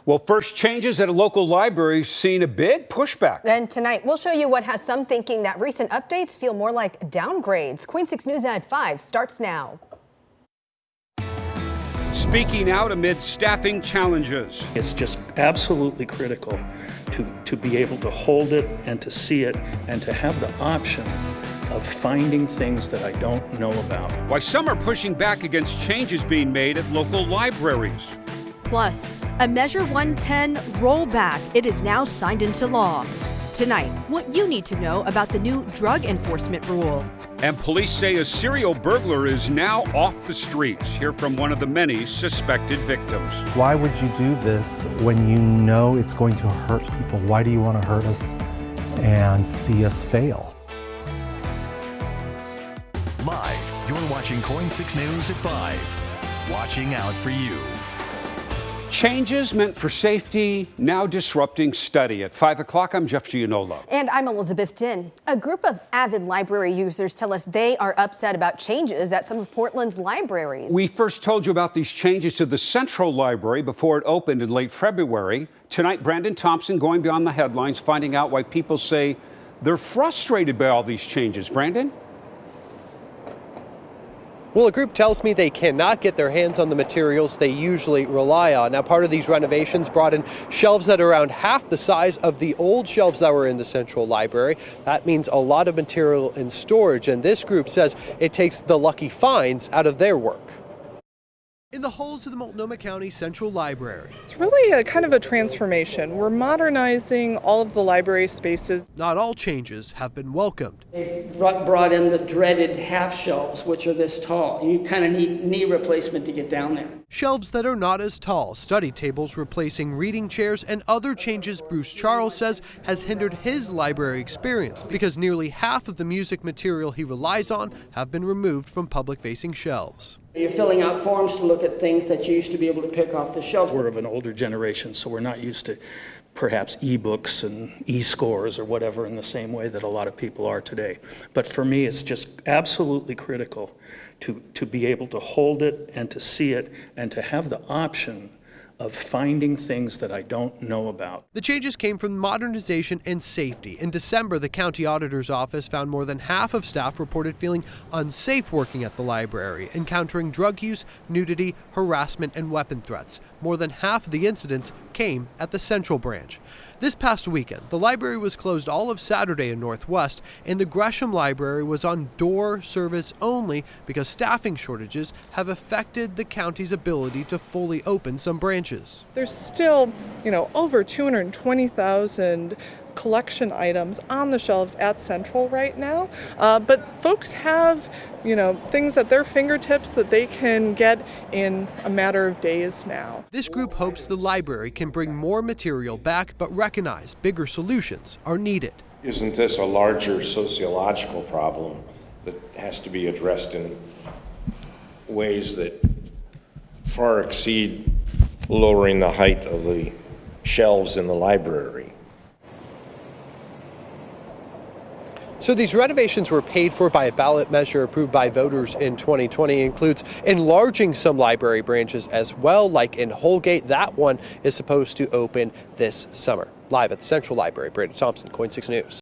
Well, first changes at a local library seen a big pushback. And tonight, we'll show you what has some thinking that recent updates feel more like downgrades. Queen 6 News at 5 starts now. Speaking out amid staffing challenges. It's just absolutely critical to be able to hold it and to see it and to have the option of finding things that I don't know about. Why some are pushing back against changes being made at local libraries. Plus, a Measure 110 rollback. It is now signed into law. Tonight, what you need to know about the new drug enforcement rule. And police say a serial burglar is now off the streets. Hear from one of the many suspected victims. Why would you do this when you know it's going to hurt people? Why do you want to hurt us and see us fail? Live, you're watching KOIN 6 News at 5. Watching out for you. Changes meant for safety, now disrupting study. At 5 o'clock, I'm Jeff Gianola. And I'm Elizabeth Din. A group of avid library users tell us they are upset about changes at some of Portland's libraries. We first told you about these changes to the Central Library before it opened in late February. Tonight, Brandon Thompson going beyond the headlines, finding out why people say they're frustrated by all these changes. Brandon? Well, a group tells me they cannot get their hands on the materials they usually rely on. Now, part of these renovations brought in shelves that are around half the size of the old shelves that were in the Central Library. That means a lot of material in storage, and this group says it takes the lucky finds out of their work. In the halls of the Multnomah County Central Library. It's really a kind of a transformation. We're modernizing all of the library spaces. Not all changes have been welcomed. They've brought in the dreaded half shelves, which are this tall. You kind of need knee replacement to get down there. Shelves that are not as tall, study tables replacing reading chairs, and other changes Bruce Charles says has hindered his library experience because nearly half of the music material he relies on have been removed from public-facing shelves. You're filling out forms to look at things that you used to be able to pick off the shelves. We're of an older generation, so we're not used to perhaps e-books and e-scores or whatever in the same way that a lot of people are today. But for me, it's just absolutely critical to be able to hold it and to see it and to have the option of finding things that I don't know about. The changes came from modernization and safety. In December, the county auditor's office found more than half of staff reported feeling unsafe working at the library, encountering drug use, nudity, harassment, and weapon threats. More than half of the incidents came at the Central Branch. This past weekend, the library was closed all of Saturday in Northwest, and the Gresham Library was on door service only because staffing shortages have affected the county's ability to fully open some branches. There's still, over 220,000 collection items on the shelves at Central right now, but folks have things at their fingertips that they can get in a matter of days now. This group hopes the library can bring more material back, but recognize bigger solutions are needed. Isn't this a larger sociological problem that has to be addressed in ways that far exceed lowering the height of the shelves in the library? So these renovations were paid for by a ballot measure approved by voters in 2020. It includes enlarging some library branches as well, like in Holgate. That one is supposed to open this summer. Live at the Central Library, Brandon Thompson, KOIN 6 News.